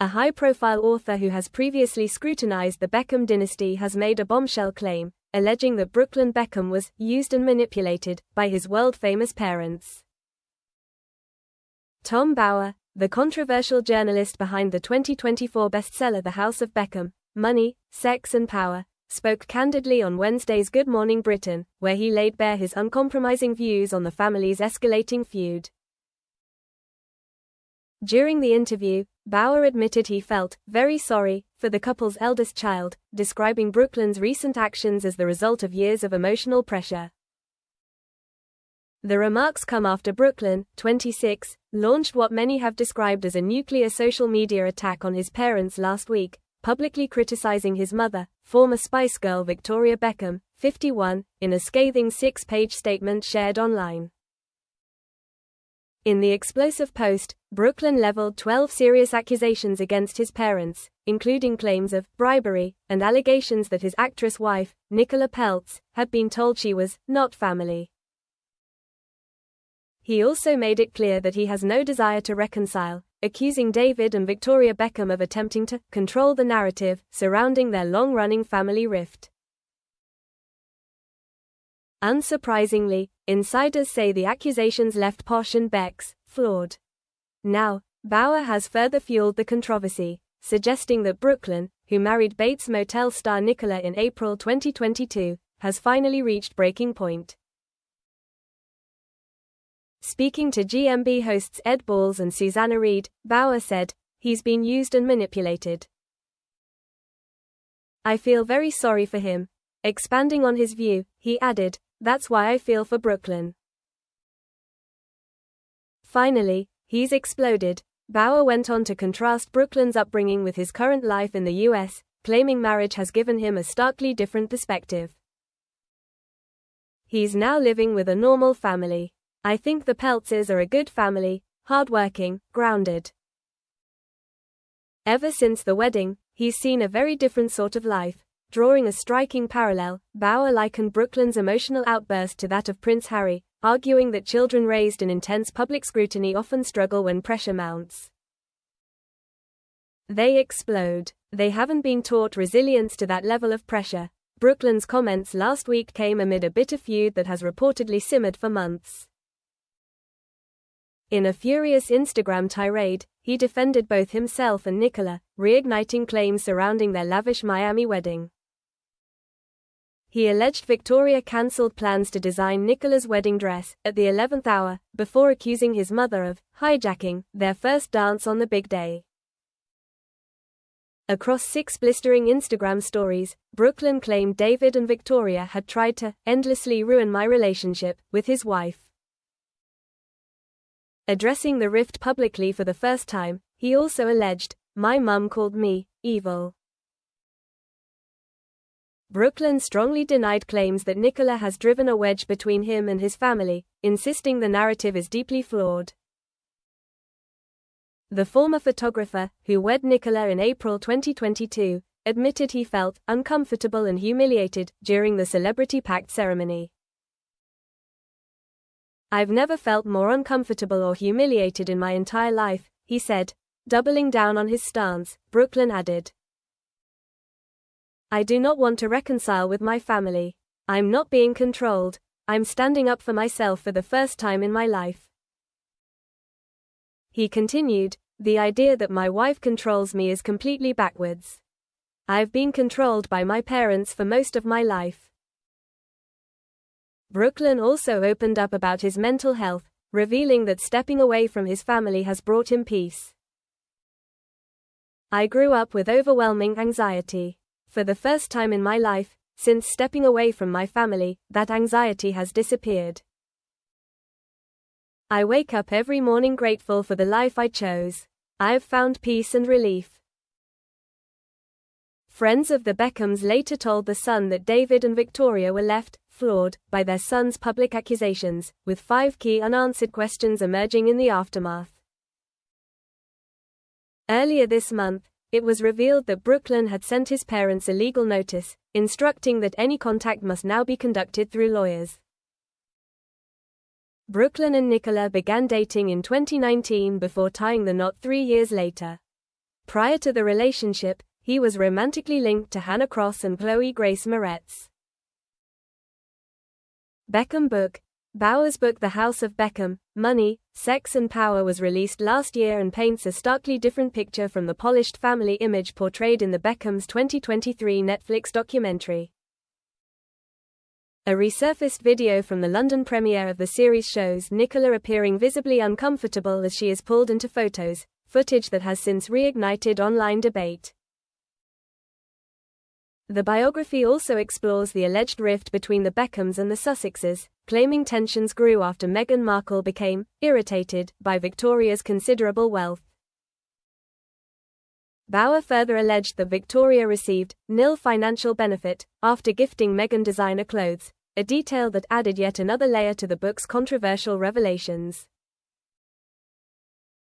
A high-profile author who has previously scrutinized the Beckham dynasty has made a bombshell claim, alleging that Brooklyn Beckham was used and manipulated by his world-famous parents. Tom Bower, the controversial journalist behind the 2024 bestseller The House of Beckham, Money, Sex and Power, spoke candidly on Wednesday's Good Morning Britain, where he laid bare his uncompromising views on the family's escalating feud. During the interview, Bower admitted he felt very sorry for the couple's eldest child, describing Brooklyn's recent actions as the result of years of emotional pressure. The remarks come after Brooklyn, 26, launched what many have described as a nuclear social media attack on his parents last week, publicly criticizing his mother, former Spice Girl Victoria Beckham, 51, in a scathing 6-page statement shared online. In the explosive post, Brooklyn leveled 12 serious accusations against his parents, including claims of bribery and allegations that his actress wife, Nicola Peltz, had been told she was not family. He also made it clear that he has no desire to reconcile, accusing David and Victoria Beckham of attempting to control the narrative surrounding their long-running family rift. Unsurprisingly, insiders say the accusations left Posh and Beck's flawed. Now, Bower has further fueled the controversy, suggesting that Brooklyn, who married Bates Motel star Nicola in April 2022, has finally reached breaking point. Speaking to GMB hosts Ed Balls and Susanna Reid, Bower said, "He's been used and manipulated. I feel very sorry for him." Expanding on his view, he added, "That's why I feel for Brooklyn." Finally, he's exploded. Bower went on to contrast Brooklyn's upbringing with his current life in the US, claiming marriage has given him a starkly different perspective. He's now living with a normal family. "I think the Peltzes are a good family, hardworking, grounded. Ever since the wedding, he's seen a very different sort of life." Drawing a striking parallel, Bower likened Brooklyn's emotional outburst to that of Prince Harry, arguing that children raised in intense public scrutiny often struggle when pressure mounts. They explode. They haven't been taught resilience to that level of pressure. Brooklyn's comments last week came amid a bitter feud that has reportedly simmered for months. In a furious Instagram tirade, he defended both himself and Nicola, reigniting claims surrounding their lavish Miami wedding. He alleged Victoria cancelled plans to design Nicola's wedding dress at the 11th hour, before accusing his mother of hijacking their first dance on the big day. Across 6 blistering Instagram stories, Brooklyn claimed David and Victoria had tried to endlessly ruin my relationship with his wife. Addressing the rift publicly for the first time, he also alleged, "My mum called me evil." Brooklyn strongly denied claims that Nicola has driven a wedge between him and his family, insisting the narrative is deeply flawed. The former photographer, who wed Nicola in April 2022, admitted he felt uncomfortable and humiliated during the celebrity-packed ceremony. "I've never felt more uncomfortable or humiliated in my entire life," he said. Doubling down on his stance, Brooklyn added, "I do not want to reconcile with my family. I'm not being controlled. I'm standing up for myself for the first time in my life." He continued, "The idea that my wife controls me is completely backwards. I've been controlled by my parents for most of my life." Brooklyn also opened up about his mental health, revealing that stepping away from his family has brought him peace. "I grew up with overwhelming anxiety. For the first time in my life, since stepping away from my family, that anxiety has disappeared. I wake up every morning grateful for the life I chose. I've found peace and relief." Friends of the Beckhams later told The Sun that David and Victoria were left flawed by their son's public accusations, with 5 key unanswered questions emerging in the aftermath. Earlier this month, it was revealed that Brooklyn had sent his parents a legal notice, instructing that any contact must now be conducted through lawyers. Brooklyn and Nicola began dating in 2019 before tying the knot 3 years later. Prior to the relationship, he was romantically linked to Hannah Cross and Chloe Grace Moretz. Beckham book. Bauer's book The House of Beckham, Money, Sex and Power was released last year and paints a starkly different picture from the polished family image portrayed in the Beckham's 2023 Netflix documentary. A resurfaced video from the London premiere of the series shows Nicola appearing visibly uncomfortable as she is pulled into photos, footage that has since reignited online debate. The biography also explores the alleged rift between the Beckhams and the Sussexes, claiming tensions grew after Meghan Markle became irritated by Victoria's considerable wealth. Bauer further alleged that Victoria received nil financial benefit after gifting Meghan designer clothes, a detail that added yet another layer to the book's controversial revelations.